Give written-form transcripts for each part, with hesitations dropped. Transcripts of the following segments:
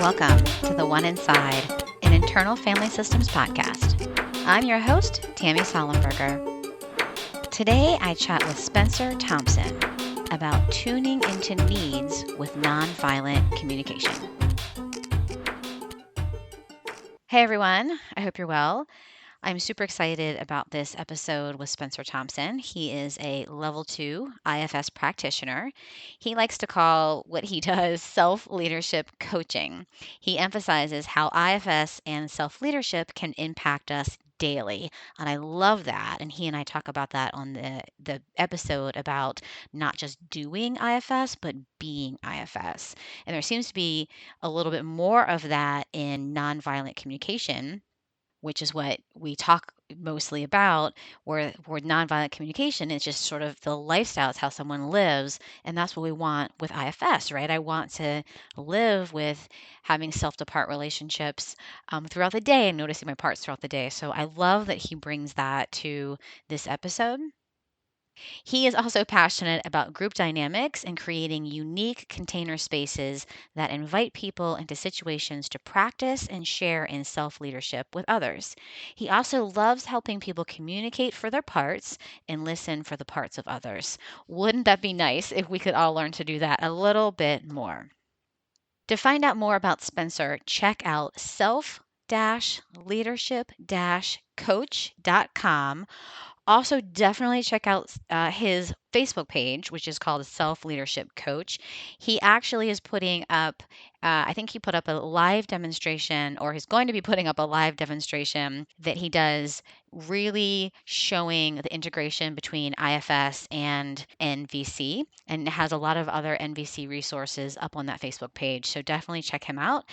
Welcome to the One Inside, an internal family systems podcast. I'm your host, Tammy Sollenberger. Today, I chat with Spencer Thompson about tuning into needs with nonviolent communication. Hey everyone, I hope you're well. I'm super excited about this episode with Spencer Thompson. He is a level 2 IFS practitioner. He likes to call what he does self-leadership coaching. He emphasizes how IFS and self-leadership can impact us daily. And I love that. And he and I talk about that on the episode about not just doing IFS, but being IFS. And there seems to be a little bit more of that in nonviolent communication, which is what we talk mostly about, where nonviolent communication is just sort of the lifestyle, it's how someone lives, and that's what we want with IFS, right? I want to live with having self-to-part relationships throughout the day and noticing my parts throughout the day. So I love that he brings that to this episode. He is also passionate about group dynamics and creating unique container spaces that invite people into situations to practice and share in self-leadership with others. He also loves helping people communicate for their parts and listen for the parts of others. Wouldn't that be nice if we could all learn to do that a little bit more? To find out more about Spencer, check out self-leadership-coach.com. Also, definitely check out his Facebook page, which is called Self-Leadership Coach. He actually is putting up, I think he put up a live demonstration, or he's going to be putting up a live demonstration that he does, really showing the integration between IFS and Nvc, and has a lot of other Nvc resources up on that Facebook page. So definitely check him out.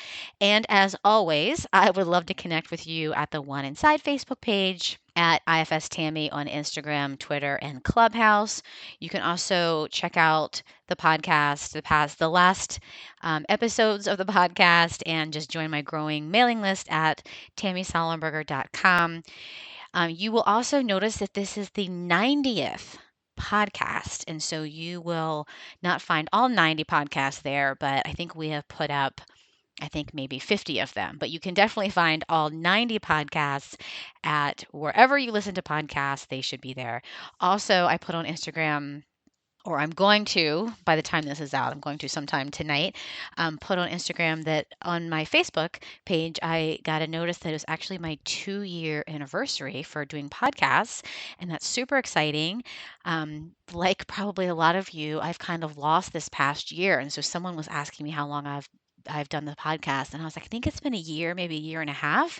And as always, I would love to connect with you at the One Inside Facebook page, at IFS Tammy on Instagram, Twitter, and Clubhouse. You can also check out the podcast, the last episodes of the podcast, and just join my growing mailing list at tammysollenberger.com. You will also notice that this is the 90th podcast, and so you will not find all 90 podcasts there, but I think we have put up maybe 50 of them, but you can definitely find all 90 podcasts at wherever you listen to podcasts. They should be there. Also, I put on Instagram, or I'm going to, by the time this is out, I'm going to sometime tonight, put on Instagram that on my Facebook page, I got a notice that it was actually my 2-year anniversary for doing podcasts. And that's super exciting. Like probably a lot of you, I've kind of lost this past year. And so someone was asking me how long I've done the podcast, and I was like, I think it's been a year, maybe a year and a half.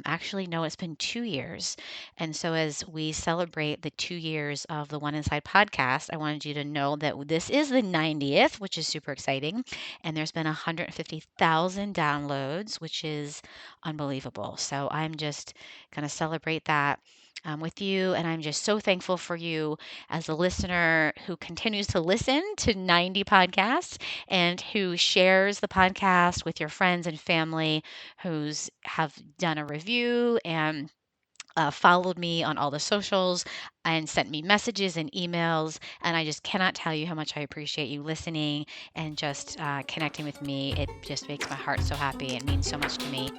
Actually, no, it's been 2 years. And so as we celebrate the 2 years of the One Inside podcast, I wanted you to know that this is the 90th, which is super exciting. And there's been 150,000 downloads, which is unbelievable. So I'm just going to celebrate that with you. And I'm just so thankful for you as a listener who continues to listen to 90 podcasts and who shares the podcast with your friends and family, who's have done a review and followed me on all the socials and sent me messages and emails. And I just cannot tell you how much I appreciate you listening and just connecting with me. It just makes my heart so happy. It means so much to me.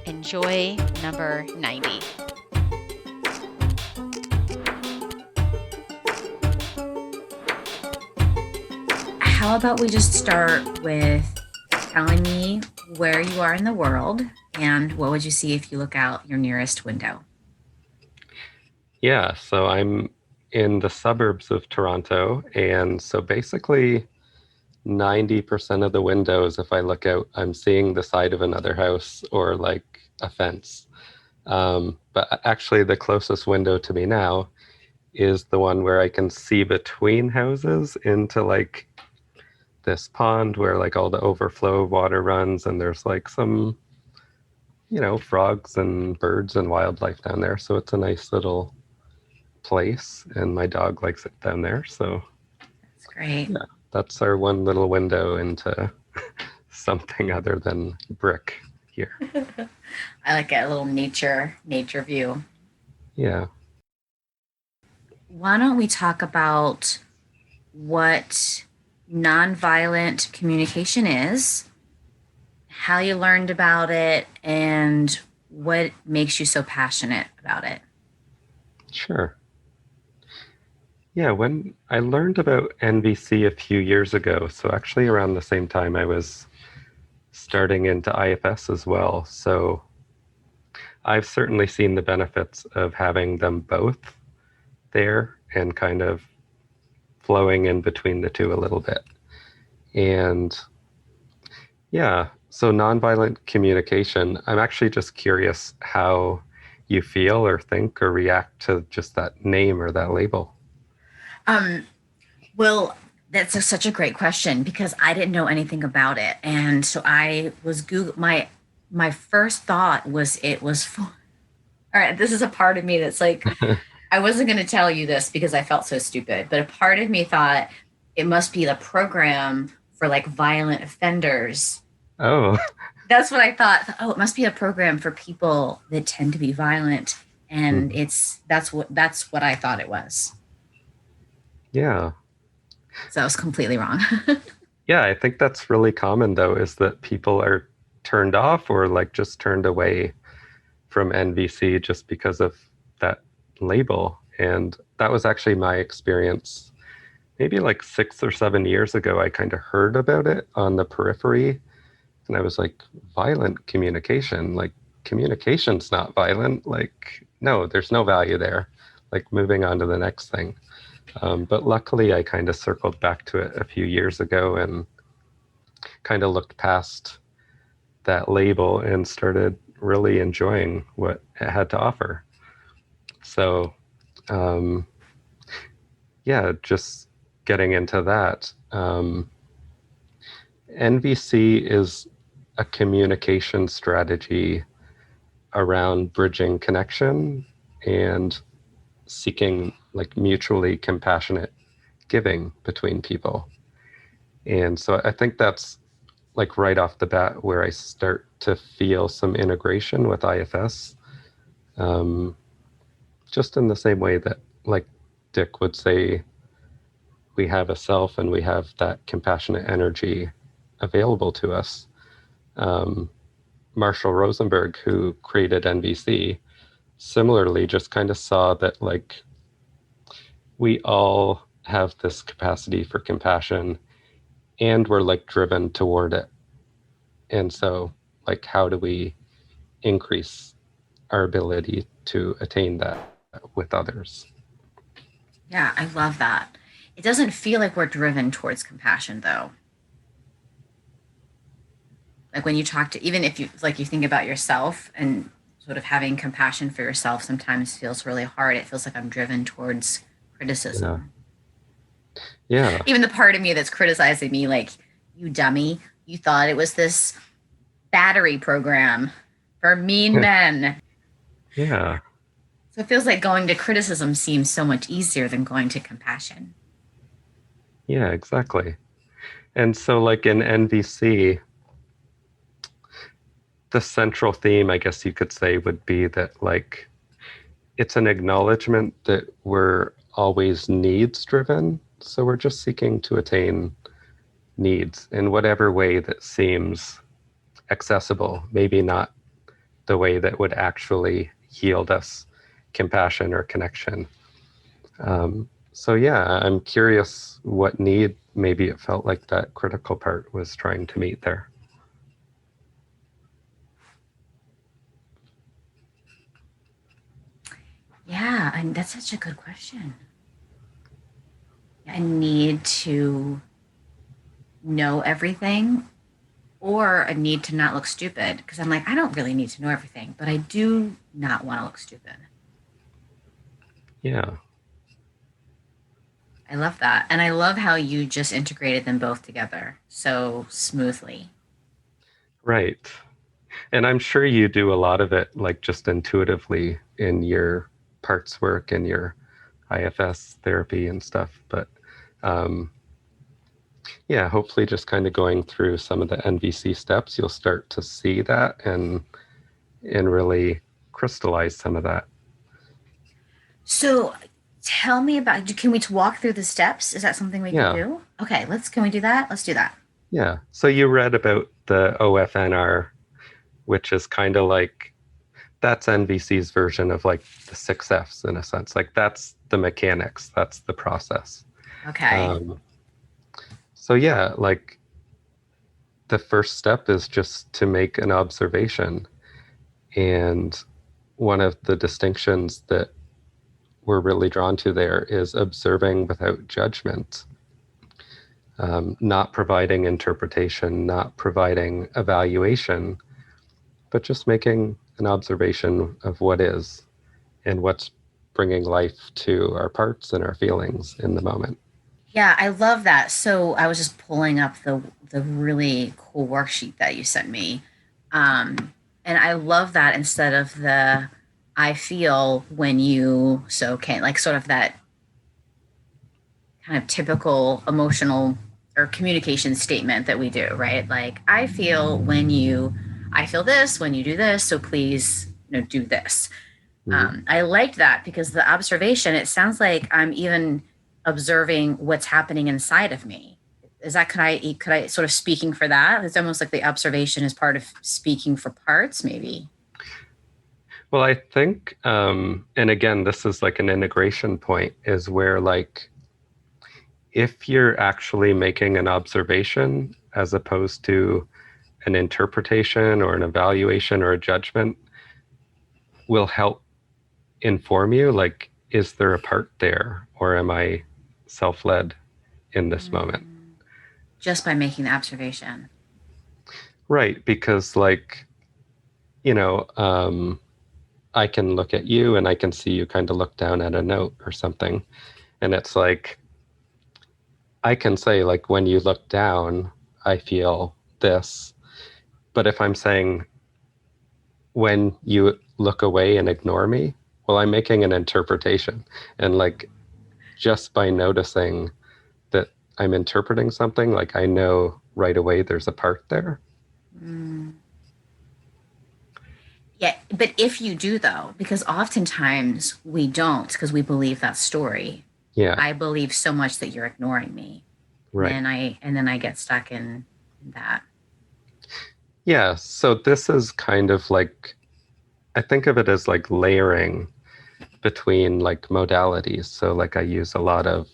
Enjoy number 90. How about we just start with telling me where you are in the world and what would you see if you look out your nearest window? Yeah, so I'm in the suburbs of Toronto, and so basically 90% of the windows, if I look out, I'm seeing the side of another house or like a fence. But actually the closest window to me now is the one where I can see between houses into like this pond where like all the overflow water runs, and there's like some, frogs and birds and wildlife down there. So it's a nice little place, and my dog likes it down there. So That's great. yeah, that's our one little window into something other than brick here. I like a little nature view. Yeah. Why don't we talk about what nonviolent communication is, how you learned about it, and what makes you so passionate about it. Sure. Yeah, when I learned about NVC a few years ago, so actually around the same time I was starting into IFS as well. So I've certainly seen the benefits of having them both there and kind of flowing in between the two a little bit. And yeah, so nonviolent communication, I'm actually just curious how you feel or think or react to just that name or that label. Um, well, that's such a great question because I didn't know anything about it, and so I was Google. My first thought was it was for. All right, this is a part of me that's like, I wasn't going to tell you this because I felt so stupid, but a part of me thought it must be the program for like violent offenders. Oh, That's what I thought. Oh, it must be a program for people that tend to be violent, and that's what I thought it was. yeah. So I was completely wrong. Yeah, I think that's really common though, is that people are turned off or like just turned away from NVC just because of that label. And that was actually my experience. Maybe like 6 or 7 years ago, I kind of heard about it on the periphery. And I was like, violent communication, like communication's not violent. Like, no, there's no value there. Like moving on to the next thing. But luckily, I kind of circled back to it a few years ago and kind of looked past that label and started really enjoying what it had to offer. So, um, yeah, just getting into that. NVC is a communication strategy around bridging connection and seeking like mutually compassionate giving between people. And so I think that's like right off the bat where I start to feel some integration with IFS. Um, just in the same way that, like Dick would say, we have a self and we have that compassionate energy available to us. Um, Marshall Rosenberg, who created NVC, similarly just kind of saw that like we all have this capacity for compassion and we're like driven toward it. And so, like, how do we increase our ability to attain that with others? Yeah, I love that. It doesn't feel like we're driven towards compassion though. Like when you talk to, even if you like you think about yourself and sort of having compassion for yourself sometimes feels really hard. It feels like I'm driven towards Yeah. criticism. Yeah. Even the part of me that's criticizing me, like, you dummy, you thought it was this battery program for mean men. Yeah. So it feels like going to criticism seems so much easier than going to compassion. Yeah, exactly. And so, like in NVC, the central theme, I guess you could say, would be that, like, it's an acknowledgement that we're always needs driven. So we're just seeking to attain needs in whatever way that seems accessible, maybe not the way that would actually yield us compassion or connection. So, yeah, I'm curious what need maybe it felt like that critical part was trying to meet there. Yeah, and that's such a good question. I need to know everything or a need to not look stupid because I'm like, I don't really need to know everything, but I do not want to look stupid. Yeah. I love that. And I love how you just integrated them both together so smoothly. Right. And I'm sure you do a lot of it like just intuitively in your parts work and your IFS therapy and stuff. But um, yeah, hopefully just kind of going through some of the NVC steps, you'll start to see that and really crystallize some of that. So tell me about, can we walk through the steps? Is that something we can Yeah. do? Okay, can we do that? Let's do that. Yeah. So you read about the OFNR, which is kind of like, that's NVC's version of like the 6 Fs in a sense. Like that's the mechanics, that's the process. Okay. So yeah, like the first step is just to make an observation. And one of the distinctions that we're really drawn to there is observing without judgment, not providing interpretation, not providing evaluation, but just making an observation of what is and what's bringing life to our parts and our feelings in the moment. Yeah, I love that. So I was just pulling up the really cool worksheet that you sent me. And I love that instead of the I feel when you so can like sort of that kind of typical emotional or communication statement that we do, right? Like I feel when you I feel this when you do this, so please, do this. Mhm. I liked that because the observation, it sounds like I'm even observing what's happening inside of me. Is that, could I sort of speaking for that? It's almost like the observation is part of speaking for parts, maybe. Well, I think, and again, this is like an integration point, is where like if you're actually making an observation as opposed to an interpretation or an evaluation or a judgment, will help inform you like, is there a part there or am I self-led in this moment? Just by making the observation. Right, because like, you know, I can look at you and I can see you kind of look down at a note or something. And it's like, I can say, like, when you look down, I feel this. But if I'm saying, when you look away and ignore me, well, I'm making an interpretation. And like, just by noticing that I'm interpreting something, like, I know right away there's a part there. Mm. Yeah, but if you do though, because oftentimes we don't, because we believe that story. Yeah, I believe so much that you're ignoring me. And right. then I get stuck in that. Yeah, so this is kind of like, I think of it as like layering between like modalities. So like I use a lot of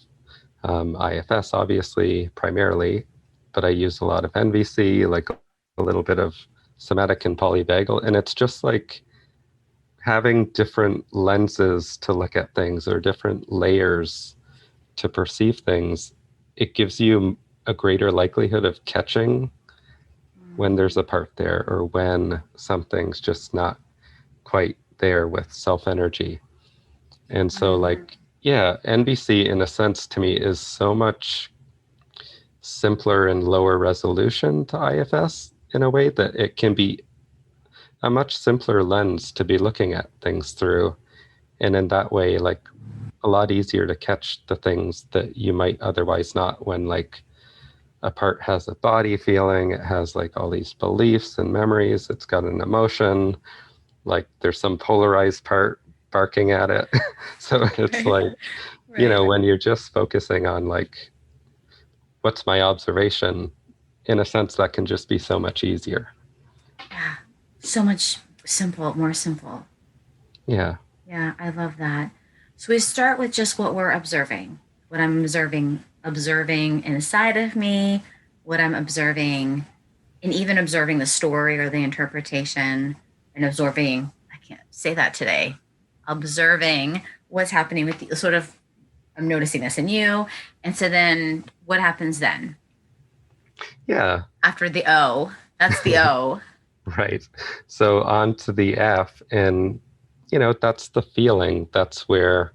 IFS, obviously, primarily, but I use a lot of Nvc, like a little bit of somatic and polyvagal. And it's just like having different lenses to look at things or different layers to perceive things. It gives you a greater likelihood of catching when there's a part there or when something's just not quite there with self energy. And so, like, yeah, NVC in a sense to me is so much simpler and lower resolution to IFS in a way that it can be a much simpler lens to be looking at things through. And in that way, like, a lot easier to catch the things that you might otherwise not, when like a part has a body feeling, it has like all these beliefs and memories, it's got an emotion, like there's some polarized part barking at it. So it's like, Right. when you're just focusing on like, what's my observation, in a sense, that can just be so much easier. Yeah. So much more simple. Yeah. Yeah, I love that. So we start with just what we're observing, what I'm observing inside of me, what I'm observing, and even observing the story or the interpretation, and absorbing, I can't say that today, observing what's happening with the sort of, I'm noticing this in you. And so then what happens then? Yeah. After the O, that's the O. Right. So on to the F, and that's the feeling. That's where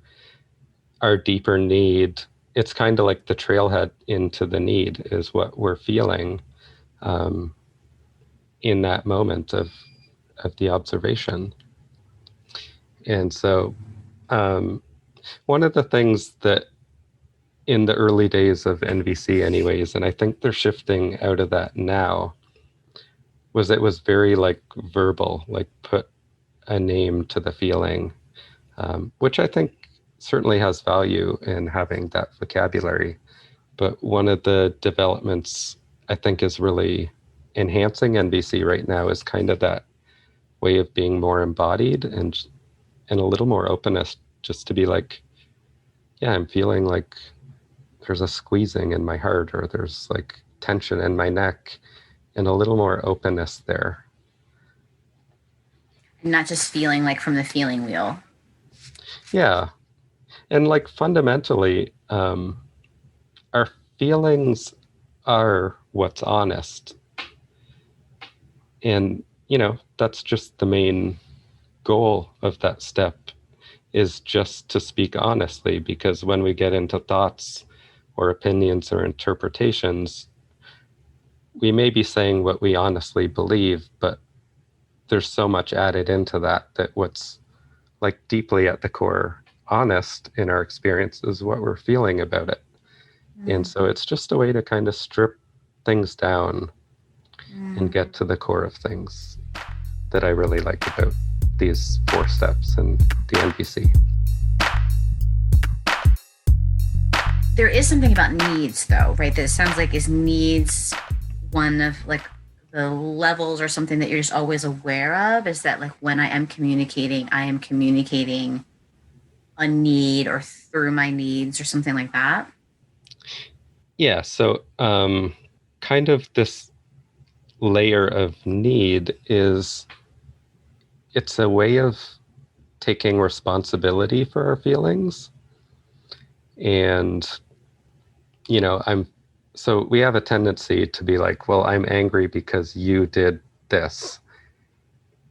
our deeper need, it's kind of like the trailhead into the need, is what we're feeling um, in that moment of the observation. And so one of the things that in the early days of NVC anyways, and I think they're shifting out of that now, was it was very like verbal, like put a name to the feeling, which I think certainly has value in having that vocabulary. But one of the developments I think is really enhancing NVC right now is kind of that way of being more embodied and a little more openness, just to be like, yeah, I'm feeling like there's a squeezing in my heart, or there's like tension in my neck, and a little more openness there. Not just feeling like from the feeling wheel. Yeah. And like fundamentally, our feelings are what's honest. And, that's just the main goal of that step, is just to speak honestly, because when we get into thoughts or opinions or interpretations, we may be saying what we honestly believe, but there's so much added into that what's like deeply at the core honest in our experience is what we're feeling about it. And so it's just a way to kind of strip things down and get to the core of things that I really like about these 4 steps and the NVC. There is something about needs, though, right? That it sounds like is needs one of like the levels or something that you're just always aware of? Is that like when I am communicating a need or through my needs or something like that? Yeah. So kind of this layer of need is, it's a way of taking responsibility for our feelings. And, so we have a tendency to be like, well, I'm angry because you did this.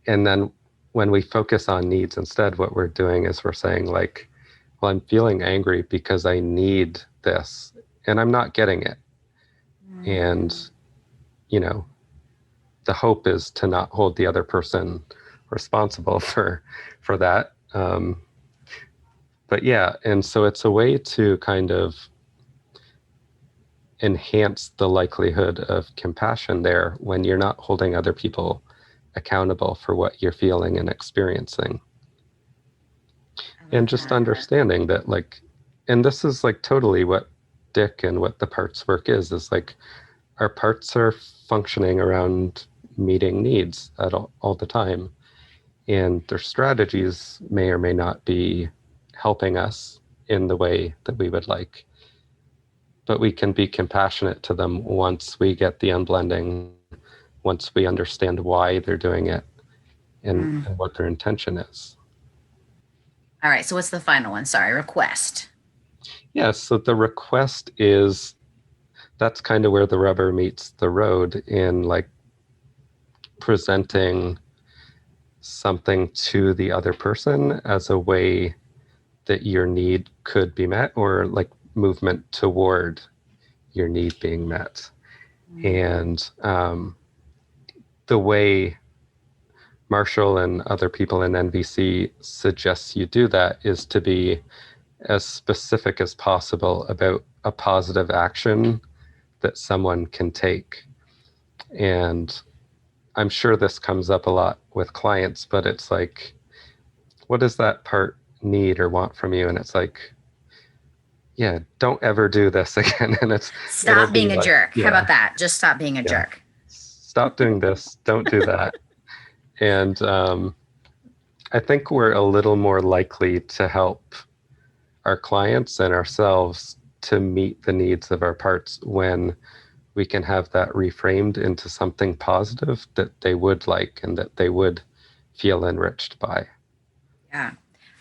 And then when we focus on needs instead, what we're doing is we're saying like, well, I'm feeling angry because I need this and I'm not getting it. And, the hope is to not hold the other person responsible for that. But yeah, and so it's a way to kind of enhance the likelihood of compassion there when you're not holding other people accountable for what you're feeling and experiencing. And just understanding that like, and this is like totally what Dick and what the parts work is like, our parts are functioning around meeting needs at all the time. And their strategies may or may not be helping us in the way that we would like. But we can be compassionate to them once we get the unblending, once we understand why they're doing it and what their intention is. All right. So what's the final one? Sorry, request. Yeah, so the request is, that's kind of where the rubber meets the road in like presenting something to the other person as a way that your need could be met, or like movement toward your need being met. And the way Marshall and other people in NVC suggests you do that is to be as specific as possible about a positive action that someone can take. And I'm sure this comes up a lot with clients, but it's like, what does that part need or want from you? And it's like, yeah, don't ever do this again. And stop being a jerk. Yeah. How about that? Just stop being a jerk. Stop doing this. Don't do that. And I think we're a little more likely to help our clients and ourselves to meet the needs of our parts when we can have that reframed into something positive that they would like and that they would feel enriched by. Yeah.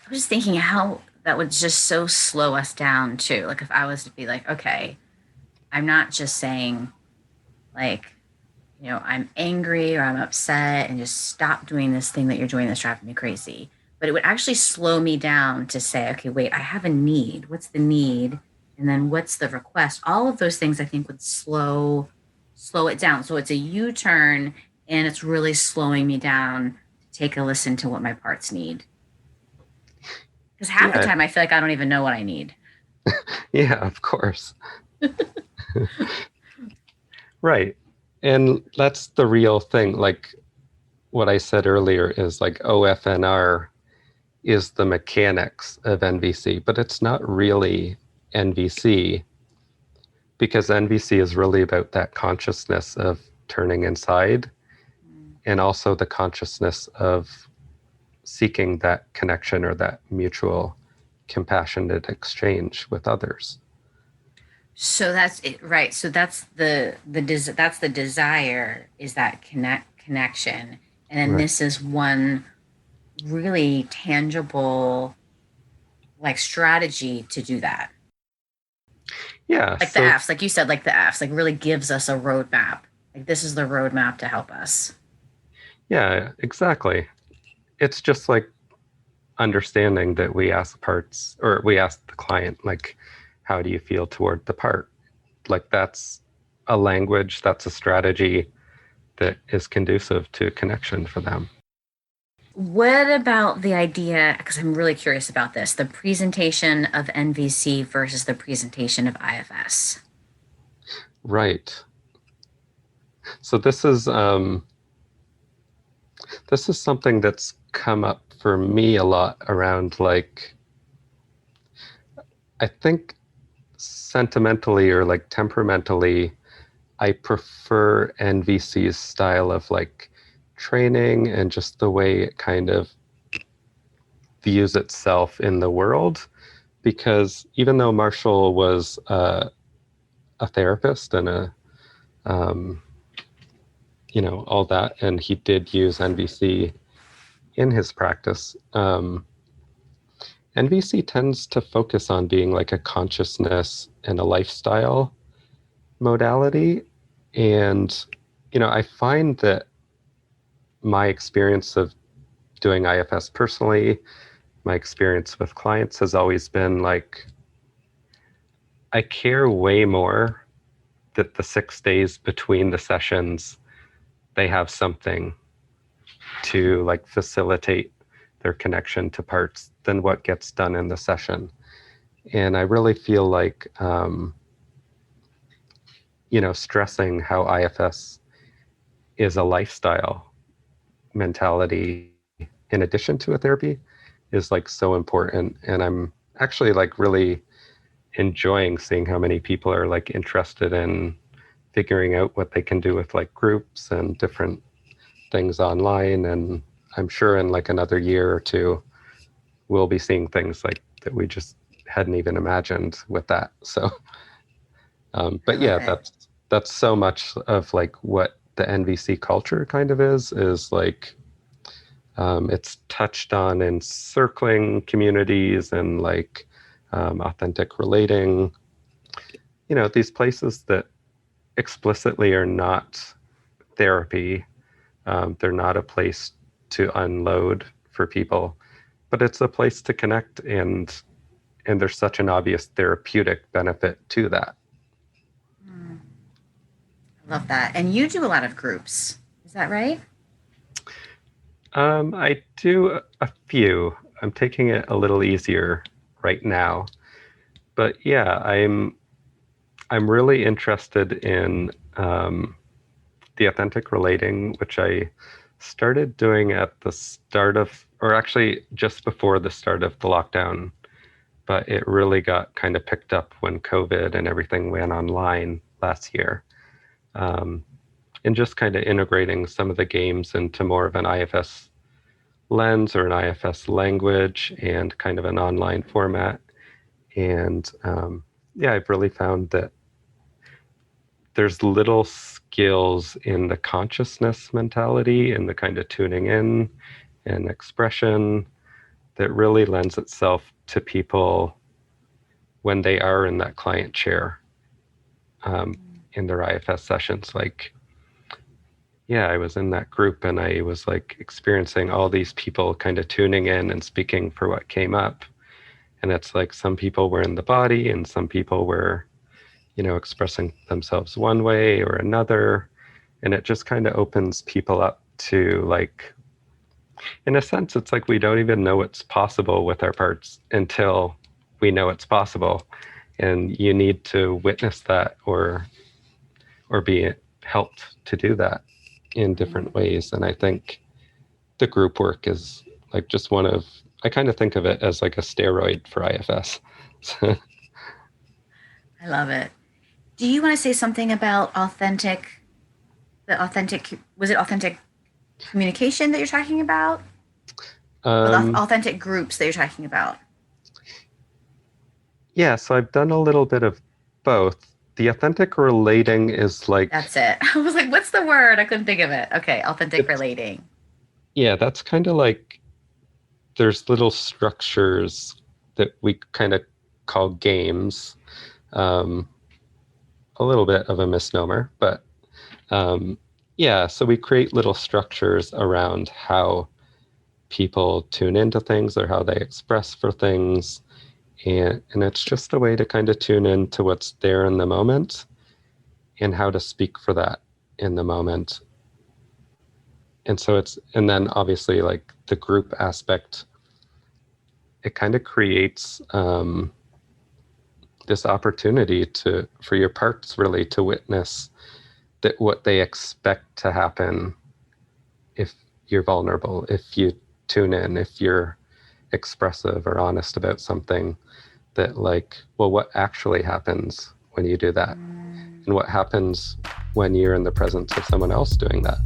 I was thinking how that would just so slow us down too. Like if I was to be like, okay, I'm not just saying like, I'm angry or I'm upset and just stop doing this thing that you're doing that's driving me crazy. But it would actually slow me down to say, okay, wait, I have a need. What's the need? And then what's the request? All of those things I think would slow it down. So it's a U-turn and it's really slowing me down to take a listen to what my parts need. Because half the time I feel like I don't even know what I need. Yeah, of course. Right. And that's the real thing. Like what I said earlier is like OFNR is the mechanics of NVC, but it's not really NVC, because NVC is really about that consciousness of turning inside, and also the consciousness of seeking that connection or that mutual compassionate exchange with others. So that's it, right? So that's that's the desire, is that connection, and then Right. this is one really tangible like strategy to do that. Yeah. Like the So Fs, like you said, like the Fs, like really gives us a roadmap. Like this is the roadmap to help us. yeah, exactly. It's just like understanding that we ask parts, or we ask the client, like, how do you feel toward the part? Like that's a language, that's a strategy that is conducive to connection for them. What about the idea? Because I'm really curious about this, the presentation of NVC versus the presentation of IFS. Right. So this is something that's come up for me a lot around, like, I think sentimentally or like temperamentally, I prefer NVC's style of like training and just the way it kind of views itself in the world. Because even though Marshall was a therapist and um, all that, and he did use NVC in his practice, NVC tends to focus on being like a consciousness and a lifestyle modality. And, I find that my experience of doing IFS personally, my experience with clients has always been like, I care way more that the 6 days between the sessions, they have something to like facilitate their connection to parts than what gets done in the session. And I really feel like, stressing how IFS is a lifestyle mentality in addition to a therapy is like so important. And I'm actually like really enjoying seeing how many people are like interested in figuring out what they can do with like groups and different things online. And I'm sure in like another year or two, we'll be seeing things like that we just hadn't even imagined with that. So, I but love yeah, it. that's so much of like what the NVC culture kind of is like, it's touched on in circling communities and like authentic relating, these places that explicitly are not therapy. They're not a place to unload for people, but it's a place to connect, and there's such an obvious therapeutic benefit to that. Mm, I love that. And you do a lot of groups. Is that right? I do a few. I'm taking it a little easier right now, but yeah, I'm really interested in the authentic relating, which I started doing at the start of, or actually just before the start of the lockdown, but it really got kind of picked up when COVID and everything went online last year. Um, and just kind of integrating some of the games into more of an IFS lens or an IFS language and kind of an online format. And yeah, I've really found that there's little skills in the consciousness mentality and the kind of tuning in and expression that really lends itself to people when they are in that client chair in their IFS sessions. Like, yeah, I was in that group and I was like experiencing all these people kind of tuning in and speaking for what came up. And it's like some people were in the body and some people were, expressing themselves one way or another. And it just kind of opens people up to like, in a sense, it's like we don't even know what's possible with our parts until we know it's possible. And you need to witness that or be helped to do that in different ways. And I think the group work is like just one of, I kind of think of it as like a steroid for IFS. I love it. Do you want to say something about authentic Was it authentic communication that you're talking about? Or the Um, authentic groups that you're talking about? yeah, so I've done a little bit of both. The authentic relating is like That's it. I was like, what's the word? I couldn't think of it. Okay, authentic it's relating. yeah, that's kind of like there's little structures that we kind of call games. Um, a little bit of a misnomer, but um, yeah, so we create little structures around how people tune into things or how they express for things. And it's just a way to kind of tune into what's there in the moment and how to speak for that in the moment. And so and then obviously like the group aspect, it kind of creates this opportunity for your parts really to witness that what they expect to happen if you're vulnerable, if you tune in, if you're expressive or honest about something, that like, well, what actually happens when you do that? Mm. And what happens when you're in the presence of someone else doing that?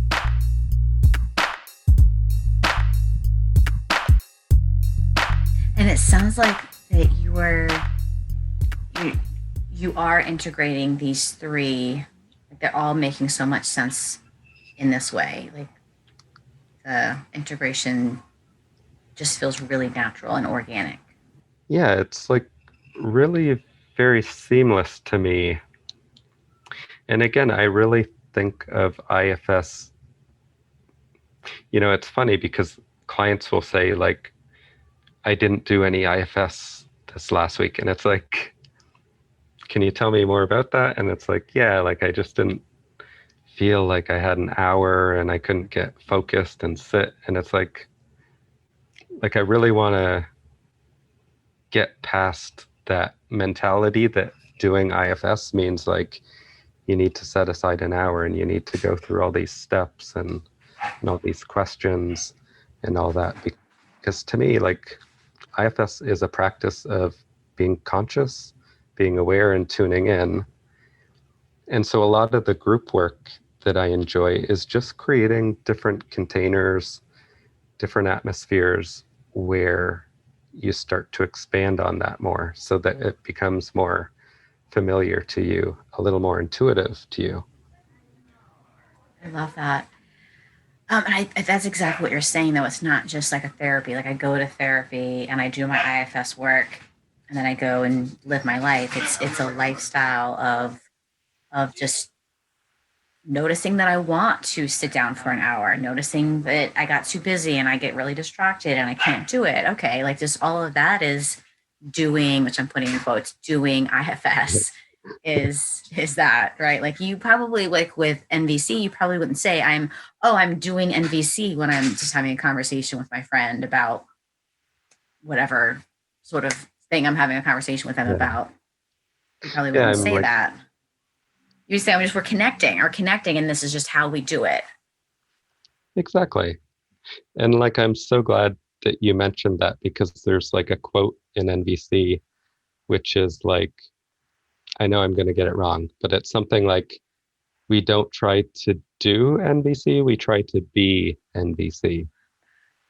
And it sounds like that you you are integrating these three. Like they're all making so much sense in this way. Like the integration just feels really natural and organic. Yeah, it's like really very seamless to me. And again, I really think of IFS, it's funny because clients will say, like, I didn't do any IFS this last week. And it's like, can you tell me more about that? And it's like, yeah, like I just didn't feel like I had an hour and I couldn't get focused and sit. And it's like I really want to get past that mentality that doing IFS means like you need to set aside an hour and you need to go through all these steps and all these questions and all that. Because to me, like IFS is a practice of being conscious, being aware, and tuning in. And so a lot of the group work that I enjoy is just creating different containers, different atmospheres where you start to expand on that more so that it becomes more familiar to you, a little more intuitive to you. I love that. That's exactly what you're saying, though. It's not just like a therapy. Like I go to therapy and I do my IFS work, and then I go and live my life. It's a lifestyle of just noticing that I want to sit down for an hour, noticing that I got too busy and I get really distracted and I can't do it. Okay, like just all of that is doing, which I'm putting in quotes, doing IFS is that right? Like you probably like with NVC, you probably wouldn't say I'm doing NVC when I'm just having a conversation with my friend about whatever sort of thing I'm having a conversation with them Yeah. about. You probably Yeah, wouldn't I'm say like, that. You say we're connecting, and this is just how we do it. exactly. And like, I'm so glad that you mentioned that because there's like a quote in NVC, which is like, I know I'm going to get it wrong, but it's something like, we don't try to do NVC, we try to be NVC.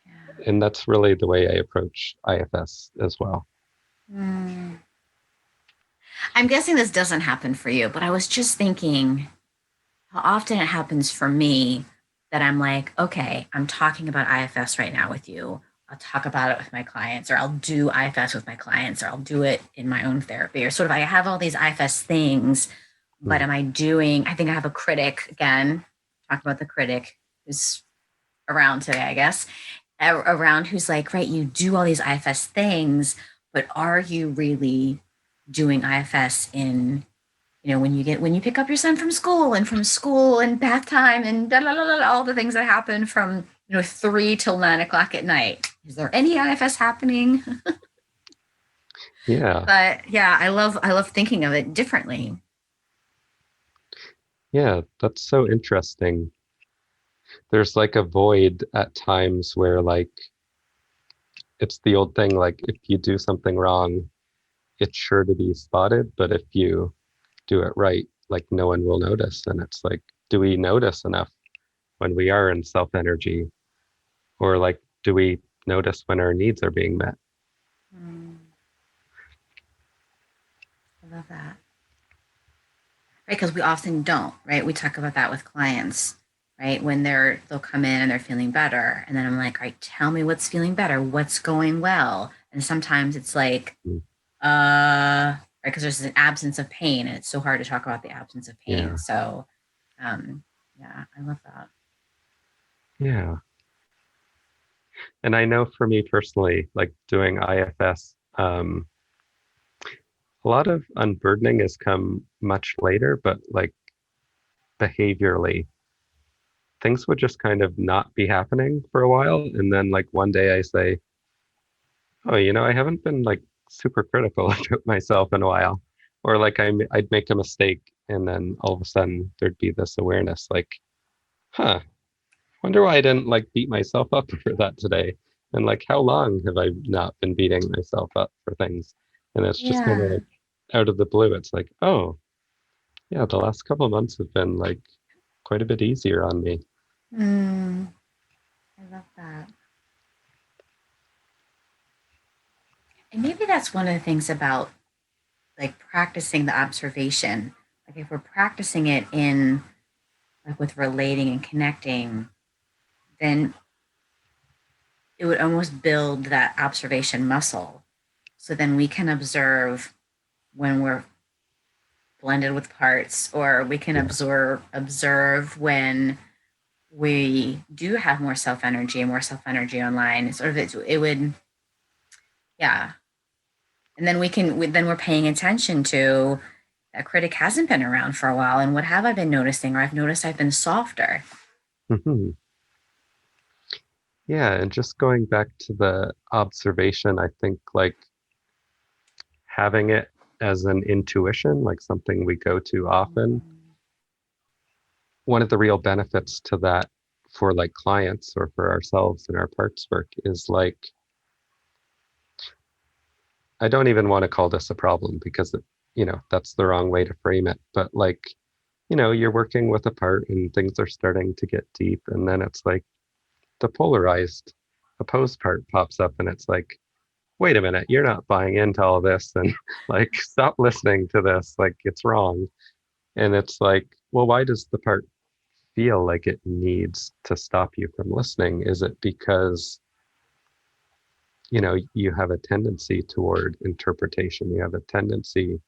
Yeah. And that's really the way I approach IFS as well. Hmm. I'm guessing this doesn't happen for you, but I was just thinking how often it happens for me that I'm like, okay, I'm talking about IFS right now with you. I'll talk about it with my clients, or I'll do IFS with my clients, or I'll do it in my own therapy, or sort of I have all these IFS things, but Mm. am I doing, I think I have a critic again, talk about the critic who's around today, I guess, around who's like, right, you do all these IFS things, but are you really doing IFS in, when you pick up your son from school and bath time and all the things that happen from 3 till 9 o'clock at night? Is there any IFS happening? Yeah, But yeah, I love thinking of it differently. yeah, that's so interesting. There's like a void at times where like it's the old thing, like if you do something wrong, it's sure to be spotted, but if you do it right, like no one will notice. And it's like do we notice enough when we are in self energy? Or like, do we notice when our needs are being met? Mm, I love that. Right, because we often don't, right? We talk about that with clients, right? When they'll come in and they're feeling better. And then I'm like, all right, tell me what's feeling better. What's going well? And sometimes it's like, Mm. right, because there's an absence of pain and it's so hard to talk about the absence of pain. Yeah. So, yeah, I love that. Yeah. And I know for me personally, like doing IFS, a lot of unburdening has come much later, but like behaviorally, things would just kind of not be happening for a while. And then like one day I say, oh, I haven't been like super critical about myself in a while. Or like I'd make a mistake and then all of a sudden there'd be this awareness like, huh, wonder why I didn't like beat myself up for that today. And like, how long have I not been beating myself up for things? And it's just kind of Yeah. like out of the blue. It's like, oh, yeah, the last couple of months have been like quite a bit easier on me. I love that. And maybe that's one of the things about like practicing the observation. Like if we're practicing it in like with relating and connecting, then it would almost build that observation muscle. So then we can observe when we're blended with parts, or we can Yeah. observe when we do have more self energy and more self energy online. Sort of it would, yeah. And then then we're paying attention to that critic hasn't been around for a while. And what have I been noticing? Or I've noticed I've been softer. Hmm. Yeah. And just going back to the observation, I think like having it as an intuition, like something we go to often, one of the real benefits to that for like clients or for ourselves in our parts work is like, I don't even want to call this a problem because that's the wrong way to frame it. But like, you're working with a part and things are starting to get deep. And then it's like the polarized opposed part pops up and it's like, wait a minute, you're not buying into all this. And like, stop listening to this. Like, it's wrong. And it's like, well, why does the part feel like it needs to stop you from listening? Is it because you have a tendency toward interpretation, you have a tendency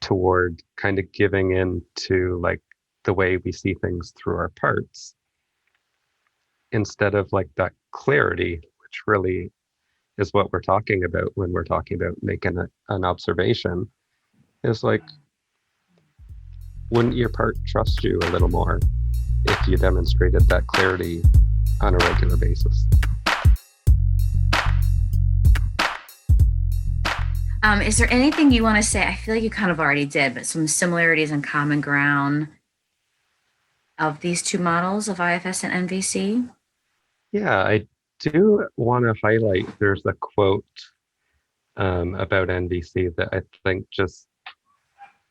toward kind of giving in to like the way we see things through our parts instead of like that clarity, which really is what we're talking about when we're talking about making an observation, is like, wouldn't your part trust you a little more if you demonstrated that clarity on a regular basis? Is there anything you want to say? I feel like you kind of already did, but some similarities and common ground of these two models of IFS and NVC? Yeah, I do want to highlight there's a quote about NVC that I think just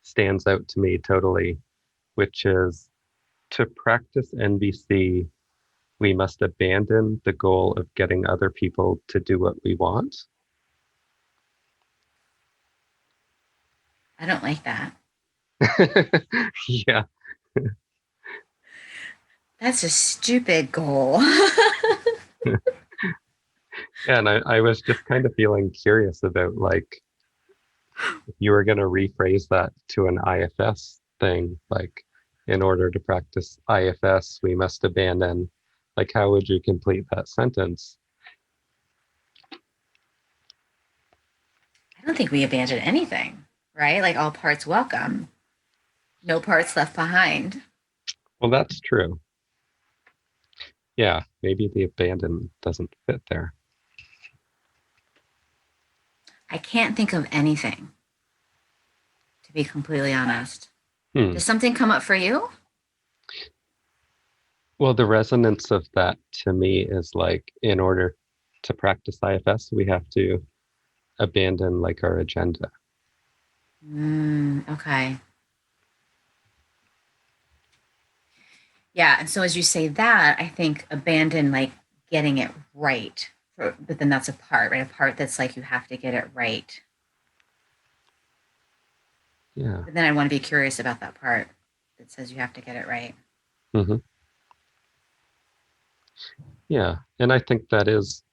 stands out to me totally, which is to practice NVC, we must abandon the goal of getting other people to do what we want. I don't like that. Yeah. That's a stupid goal. Yeah, and I was just kind of feeling curious about like if you were going to rephrase that to an IFS thing, like in order to practice IFS, we must abandon, like how would you complete that sentence? I don't think we abandon anything, right? Like all parts welcome, no parts left behind. Well, that's true. Yeah, maybe the abandon doesn't fit there. I can't think of anything, to be completely honest. Hmm. Does something come up for you? Well, the resonance of that to me is like in order to practice IFS, we have to abandon like our agenda. Okay. Yeah. And so as you say that, I think abandon like getting it right. But then that's a part, right? A part that's like you have to get it right. Yeah. But then I want to be curious about that part that says you have to get it right. Hmm. Yeah. And I think that is,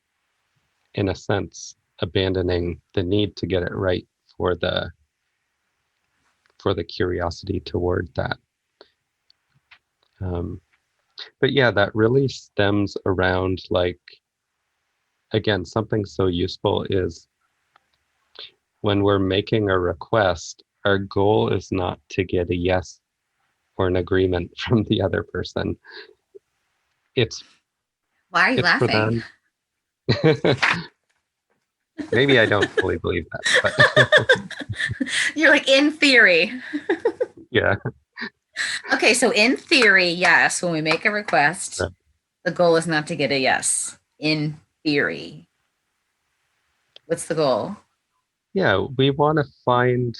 in a sense, abandoning the need to get it right for the curiosity toward that. Um, but yeah, that really stems around like, again, something so useful is when we're making a request, our goal is not to get a yes or an agreement from the other person. It's Why are you it's for laughing? them. Maybe I don't fully believe that, but You're like, in theory. yeah. Okay, so in theory, yes, when we make a request, the goal is not to get a yes. In theory. What's the goal? Yeah, we want to find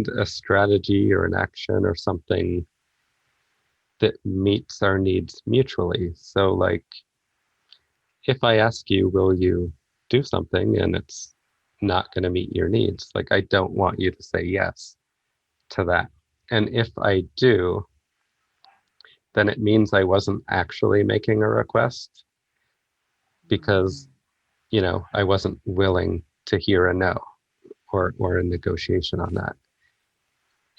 a strategy or an action or something that meets our needs mutually. So like if I ask you, will you do something and it's not going to meet your needs, like I don't want you to say yes to that. And if I do, then it means I wasn't actually making a request because, I wasn't willing to hear a no or a negotiation on that.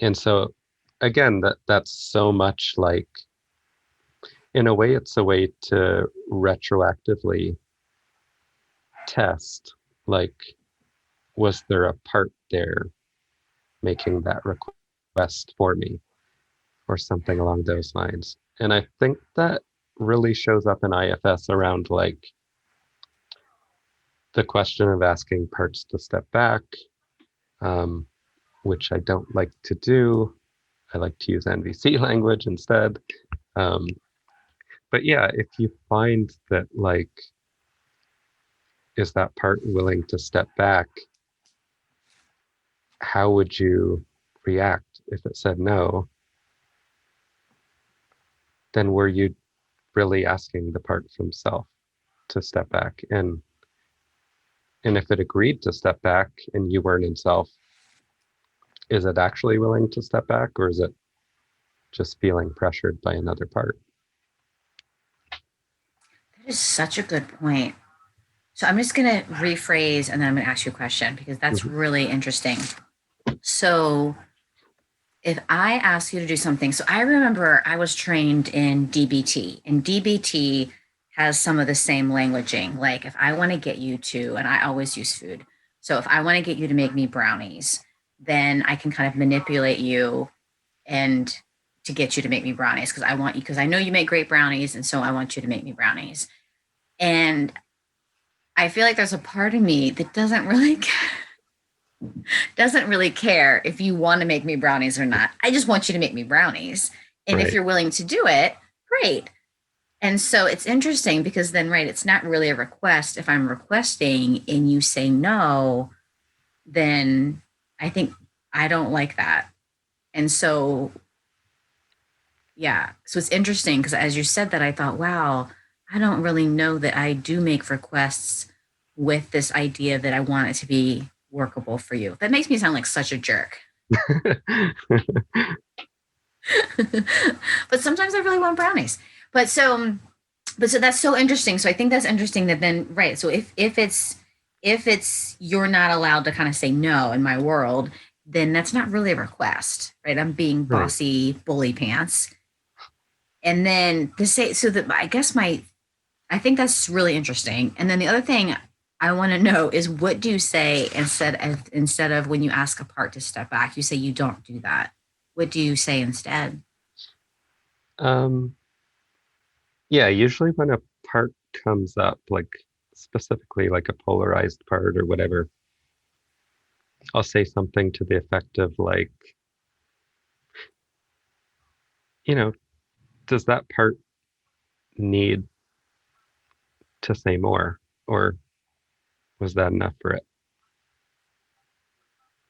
And so again, that's so much like, in a way, it's a way to retroactively test, like, was there a part there making that request for me or something along those lines? And I think that really shows up in IFS around like the question of asking parts to step back, um, which I don't like to do. I like to use Nvc language instead. Um, but yeah, if you find that like, is that part willing to step back? How would you react if it said no? Then were you really asking the part from self to step back? And if it agreed to step back and you weren't in self, is it actually willing to step back, or is it just feeling pressured by another part? That is such a good point. So I'm just going to rephrase and then I'm going to ask you a question because that's Mhm. really interesting. So if I ask you to do something, so I remember I was trained in DBT, and DBT has some of the same languaging. Like if I want to get you to, and I always use food. So if I want to get you to make me brownies, then I can kind of manipulate you and to get you to make me brownies because I want you, because I know you make great brownies. And so I want you to make me brownies. And I feel like there's a part of me that doesn't really care if you want to make me brownies or not. I just want you to make me brownies. And if Right. you're willing to do it, great. And so it's interesting because then, right, it's not really a request. If I'm requesting and you say no, then I think I don't like that. And so, yeah. So it's interesting because as you said that, I thought, wow, I don't really know that I do make requests with this idea that I want it to be workable for you. That makes me sound like such a jerk. But sometimes I really want brownies. But so, but so that's so interesting. So I think that's interesting that then, right. So if it's you're not allowed to kind of say no in my world, then that's not really a request, right? I'm being Right. bossy bully pants. And then to say so that I think that's really interesting. And then the other thing I want to know is what do you say instead of when you ask a part to step back, you say you don't do that. What do you say instead? um yeah, usually when a part comes up, like specifically like a polarized part or whatever, I'll say something to the effect of like, you know, does that part need to say more, or was that enough for it?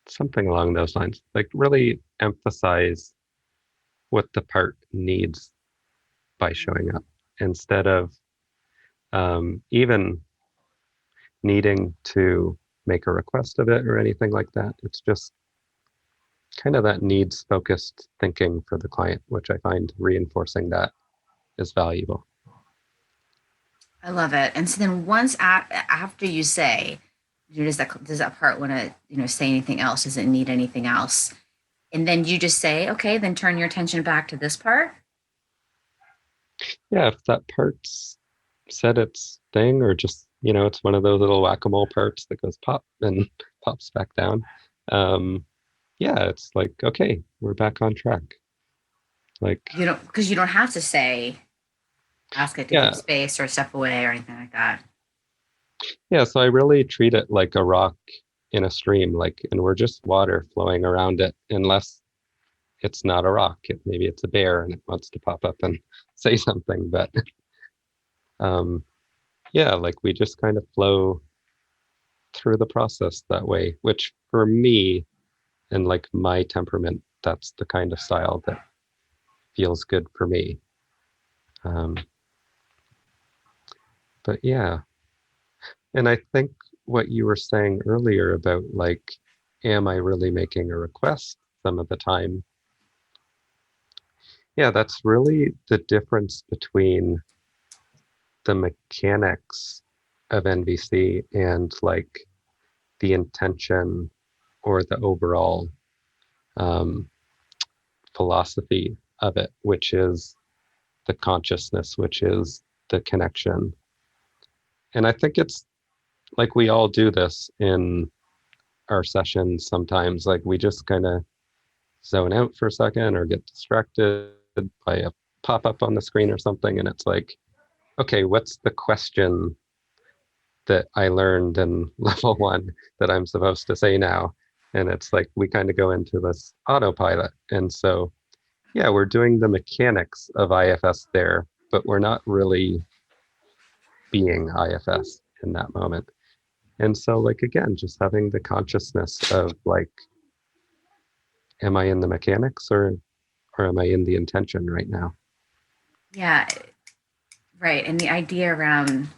Something along those lines. Like really emphasize what the part needs by showing up, instead of even needing to make a request of it or anything like that. It's just kind of that needs focused thinking for the client, which I find reinforcing that is valuable. I love it. And so then once after you say, does that part want to say anything else? Does it need anything else? And then you just say, okay, then turn your attention back to this part. Yeah, if that part's said its thing, or just it's one of those little whack-a-mole parts that goes pop and pops back down. Yeah, it's like, okay, we're back on track. Like, because you don't have to say, ask it to yeah, give space or step away or anything like that. Yeah, so I really treat it like a rock in a stream, and we're just water flowing around it, unless it's not a rock. Maybe it's a bear and it wants to pop up and say something. But yeah, we just kind of flow through the process that way, which for me and my temperament, that's the kind of style that feels good for me. But yeah. And I think what you were saying earlier about am I really making a request some of the time? Yeah, that's really the difference between the mechanics of NVC and the intention or the overall philosophy of it, which is the consciousness, which is the connection. And I think it's we all do this in our sessions sometimes. We just kind of zone out for a second or get distracted by a pop-up on the screen or something, and it's okay, what's the question that I learned in level 1 that I'm supposed to say now? And it's we kind of go into this autopilot. And so yeah, we're doing the mechanics of IFS there, but we're not really being IFS in that moment. And so again, just having the consciousness of am I in the mechanics or am I in the intention right now? Yeah, right. And the idea around,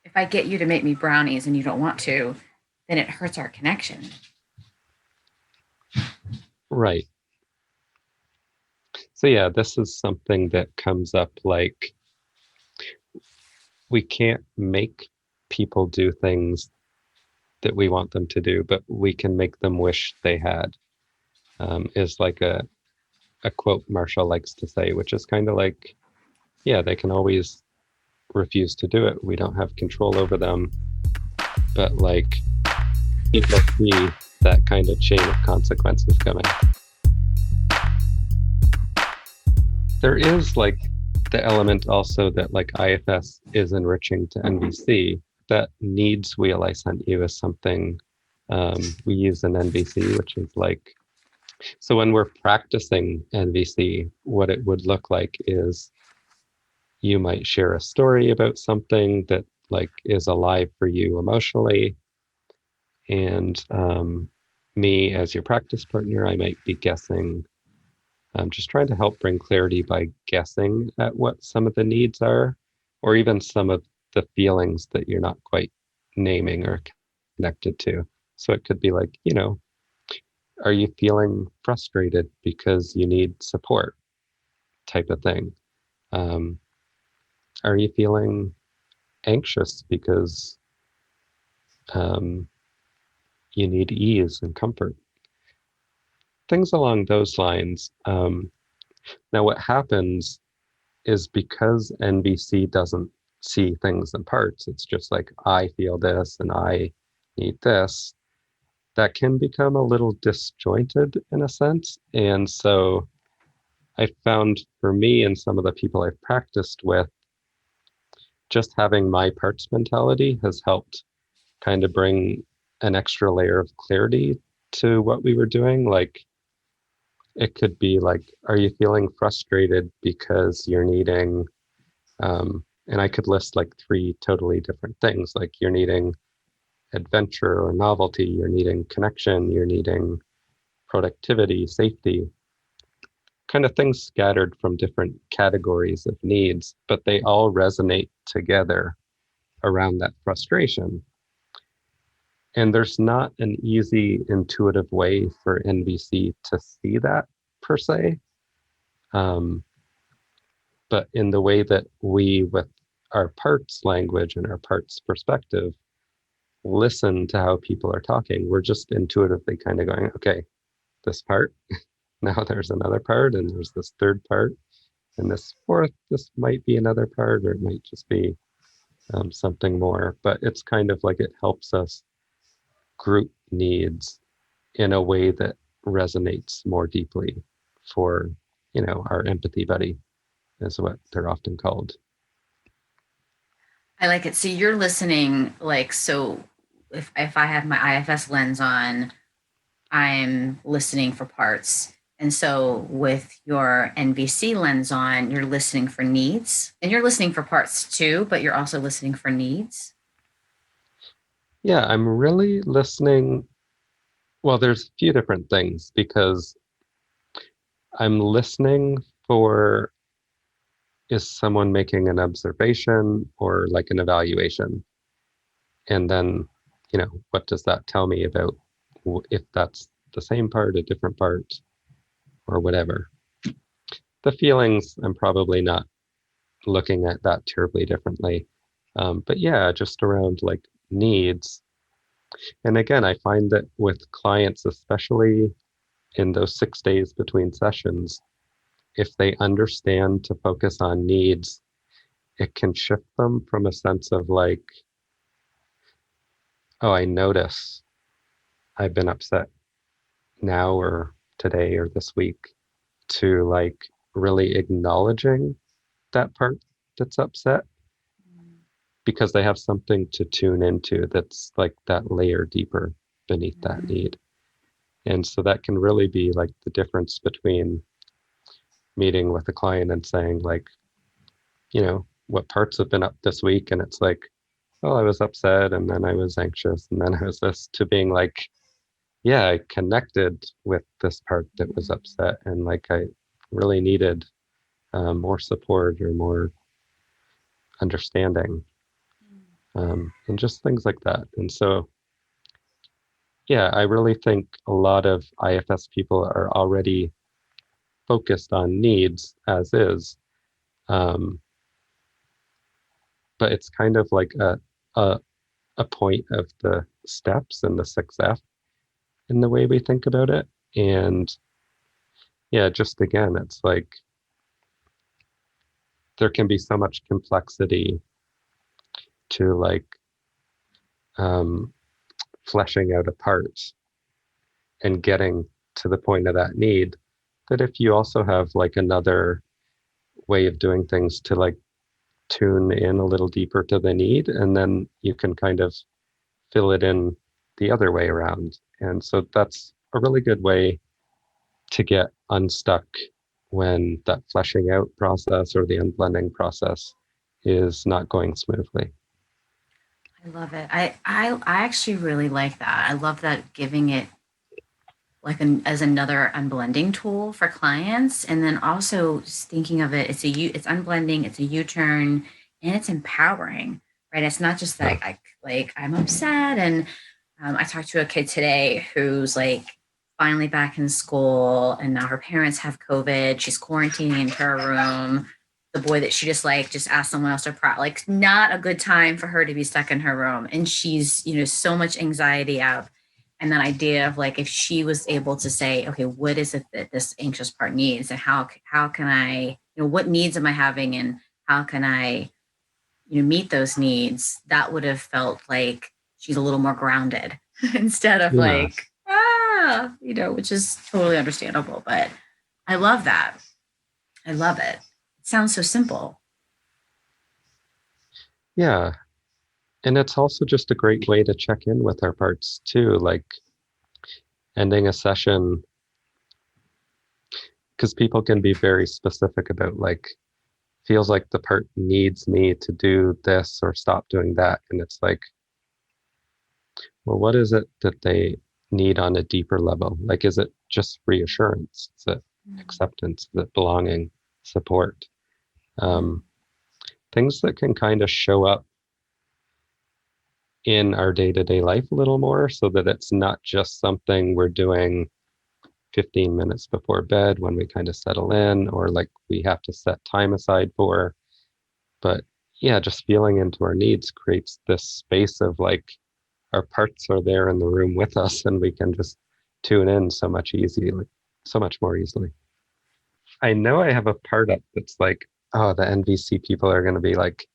if I get you to make me brownies and you don't want to, then it hurts our connection. Right. So yeah, this is something that comes up we can't make people do things that we want them to do, but we can make them wish they had, is a quote Marshall likes to say, which is kind of yeah, they can always refuse to do it. We don't have control over them. But people see that kind of chain of consequences coming. There is the element also that IFS is enriching to NVC. That needs wheel I sent you is something we use in NVC, which is so when we're practicing NVC, what it would look like is you might share a story about something that is alive for you emotionally. And me as your practice partner, I might be guessing. I'm just trying to help bring clarity by guessing at what some of the needs are, or even some of the feelings that you're not quite naming or connected to. So it could be are you feeling frustrated because you need support type of thing? Are you feeling anxious because you need ease and comfort? Things along those lines. Now, what happens is because NVC doesn't see things in parts, it's just I feel this and I need this, that can become a little disjointed in a sense. And so I found for me and some of the people I've practiced with, just having my parts mentality has helped kind of bring an extra layer of clarity to what we were doing. It could be are you feeling frustrated because you're needing, and I could list 3 totally different things, you're needing adventure or novelty, you're needing connection, you're needing productivity, safety, kind of things scattered from different categories of needs, but they all resonate together around that frustration. And there's not an easy, intuitive way for NVC to see that per se. But in the way that we, with our parts language and our parts perspective, listen to how people are talking, we're just intuitively kind of going, okay, this part, now there's another part, and there's this third part, and this fourth, this might be another part, or it might just be something more. But it's kind of like it helps us group needs in a way that resonates more deeply for, our empathy buddy, is what they're often called. I like it. So you're listening, like, so if I have my IFS lens on, I'm listening for parts. And so with your NVC lens on, you're listening for needs, and you're listening for parts too, but you're also listening for needs. Yeah, I'm really listening. Well, there's a few different things, because I'm listening for, is someone making an observation or like an evaluation? And then, what does that tell me about if that's the same part, a different part, or whatever? The feelings, I'm probably not looking at that terribly differently. But yeah, just around like needs. And again, I find that with clients, especially in those 6 days between sessions, if they understand to focus on needs, it can shift them from a sense of like, oh, I notice I've been upset now or today or this week, to like really acknowledging that part that's upset, because they have something to tune into that's like that layer deeper beneath that need. And so that can really be like the difference between meeting with a client and saying like, what parts have been up this week? And it's like, well, I was upset, and then I was anxious, and then I was this, to being like, yeah, I connected with this part that was upset, and like I really needed more support or more understanding, and just things like that. And so, yeah, I really think a lot of IFS people are already focused on needs as is, but it's kind of like a a point of the steps and the 6F in the way we think about it. And yeah, just again, it's like there can be so much complexity to like um, fleshing out a part and getting to the point of that need, that if you also have like another way of doing things to like tune in a little deeper to the need, and then you can kind of fill it in the other way around. And so that's a really good way to get unstuck when that fleshing out process or the unblending process is not going smoothly. I love it. I actually really like that. I love that, giving it like as another unblending tool for clients, and then also just thinking of it, it's unblending, it's a U-turn, and it's empowering, right? It's not just Yeah. that I'm upset, and I talked to a kid today who's like finally back in school, and now her parents have COVID. She's quarantining in her room. The boy that she just asked someone else to like, not a good time for her to be stuck in her room, and she's so much anxiety up. And that idea of like, if she was able to say, okay, what is it that this anxious part needs, and how can I, what needs am I having, and how can I meet those needs, that would have felt like she's a little more grounded instead of Yeah. like, which is totally understandable. But I love that. I love it. It sounds so simple. Yeah. And it's also just a great way to check in with our parts too, like ending a session, because people can be very specific about like, feels like the part needs me to do this or stop doing that. And it's like, well, what is it that they need on a deeper level? Like, is it just reassurance? Is it acceptance? Is it belonging, support? Um, things that can kind of show up in our day-to-day life a little more, so that it's not just something we're doing 15 minutes before bed when we kind of settle in, or like we have to set time aside for. But yeah, just feeling into our needs creates this space of like our parts are there in the room with us, and we can just tune in so much more easily. I know I have a part up that's like, oh, the NVC people are going to be like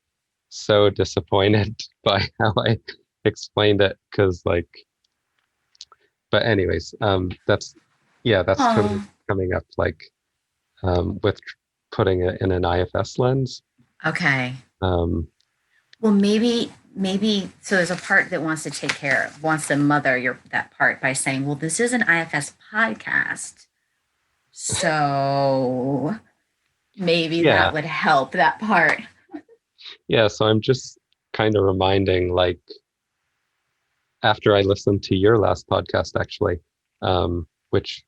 so disappointed by how I explained it, because like, but anyways, that's totally Oh, coming up, like with putting it in an IFS lens. okay. Um, Well, maybe so there's a part that wants to take care of, wants to mother your that part by saying, well, this is an IFS podcast. So maybe that yeah, would help that part. yeah. So I'm just kind of reminding, like, after I listened to your last podcast, actually, which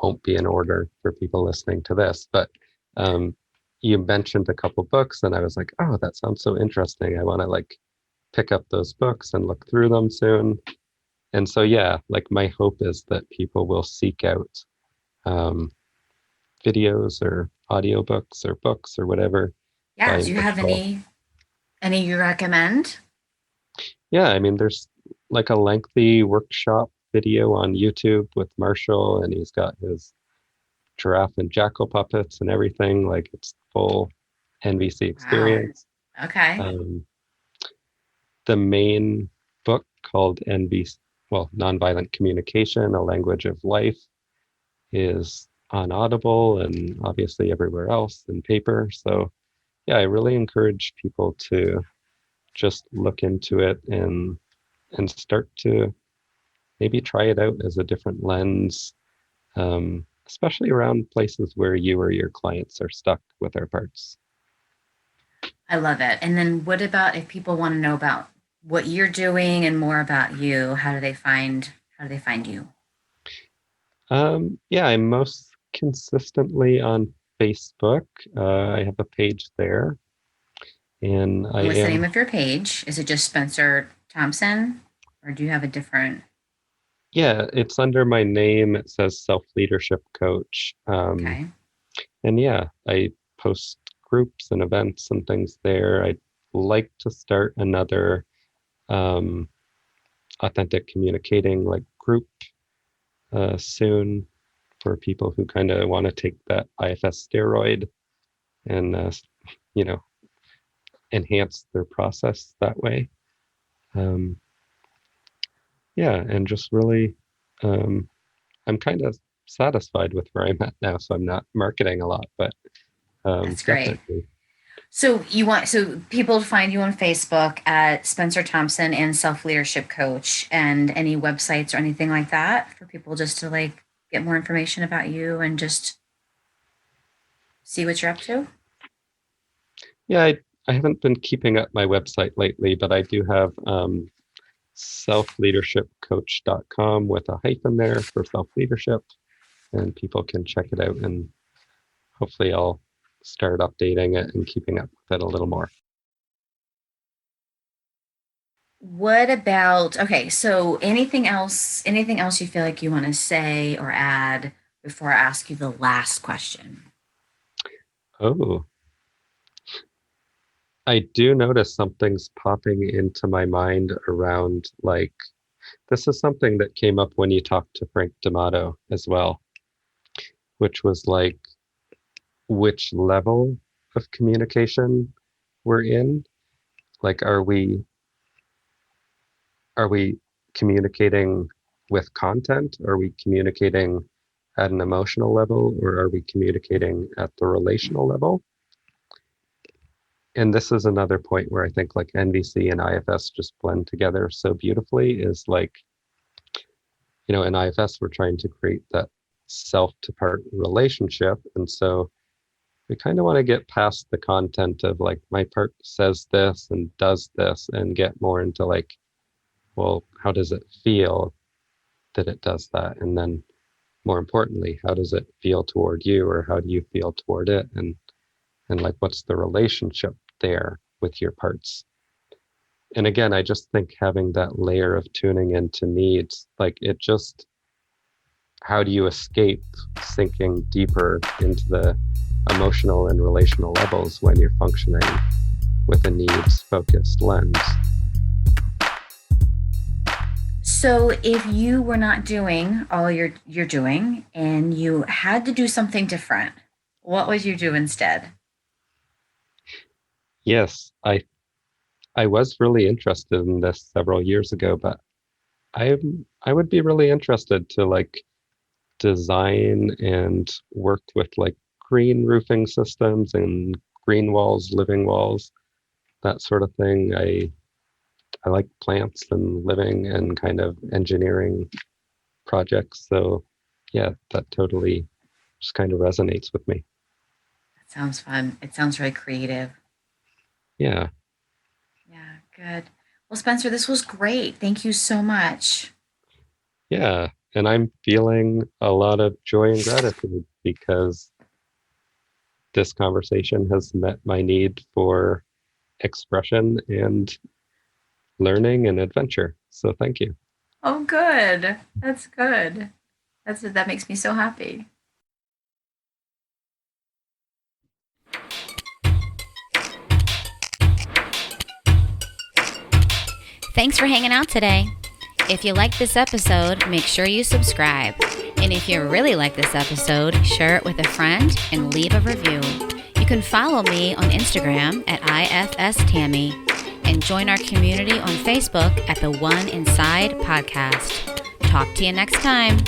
won't be in order for people listening to this, but um, you mentioned a couple books, and I was like, oh, that sounds so interesting. I want to like pick up those books and look through them soon. And so, yeah, like my hope is that people will seek out um, videos or audiobooks or books or whatever Yeah. by Do you have Marshall. any you recommend? Yeah, I mean, there's like a lengthy workshop video on YouTube with Marshall, and he's got his giraffe and jackal puppets and everything. Like, it's full NVC Wow. experience. Okay. Um, the main book called Nonviolent Communication, A Language of Life, is on Audible and obviously everywhere else in paper. So yeah, I really encourage people to just look into it and start to maybe try it out as a different lens, especially around places where you or your clients are stuck with our parts. I love it. And then what about if people want to know about what you're doing and more about you, how do they find you? Yeah, I'm most consistently on Facebook. I have a page there, and I And what's the am, name of your page? Is it just Spencer Thompson or do you have a different? yeah, it's under my name. It says Self-Leadership Coach. Okay. And yeah, I post groups and events and things there. I'd like to start another um, authentic communicating like group soon, for people who kind of want to take that IFS steroid and you know enhance their process that way. Um, yeah, and just really, um, I'm kind of satisfied with where I'm at now, so I'm not marketing a lot, but That's great. definitely. So people find you on Facebook at Spencer Thompson and Self Leadership Coach, and any websites or anything like that for people just to like get more information about you and just see what you're up to. Yeah, I haven't been keeping up my website lately, but I do have selfleadershipcoach.com with a hyphen there for self-leadership, and people can check it out, and hopefully I'll start updating it and keeping up with it a little more. What about okay, so anything else you feel like you want to say or add before I ask you the last question? Oh, I do notice something's popping into my mind around, like, this is something that came up when you talked to Frank D'Amato as well, which was like which level of communication we're in. Like, are we communicating with content? Are we communicating at an emotional level, or are we communicating at the relational level? And this is another point where I think like NVC and IFS just blend together so beautifully, is like, in IFS, we're trying to create that self to part relationship. And so we kind of want to get past the content of like, my part says this and does this, and get more into like, well, how does it feel? that it does that? And then more importantly, how does it feel toward you, or how do you feel toward it? And like, what's the relationship there with your parts? And again, I just think having that layer of tuning into needs, like it just, how do you escape sinking deeper into the emotional and relational levels when you're functioning with a needs focused lens? So if you were not doing all you're doing and you had to do something different, what would you do instead? Yes, I was really interested in this several years ago, but I would be really interested to like design and work with like green roofing systems and green walls, living walls, that sort of thing. I like plants and living and kind of engineering projects. So yeah, that totally just kind of resonates with me. That sounds fun. It sounds very creative. Yeah. Yeah, good. Well, Spencer, this was great. Thank you so much. Yeah. And I'm feeling a lot of joy and gratitude because this conversation has met my need for expression and learning and adventure. So thank you. Oh, good. That's good. That makes me so happy. Thanks for hanging out today. If you like this episode, make sure you subscribe. And if you really like this episode, share it with a friend and leave a review. You can follow me on Instagram at IFS Tammy and join our community on Facebook at the One Inside Podcast. Talk to you next time.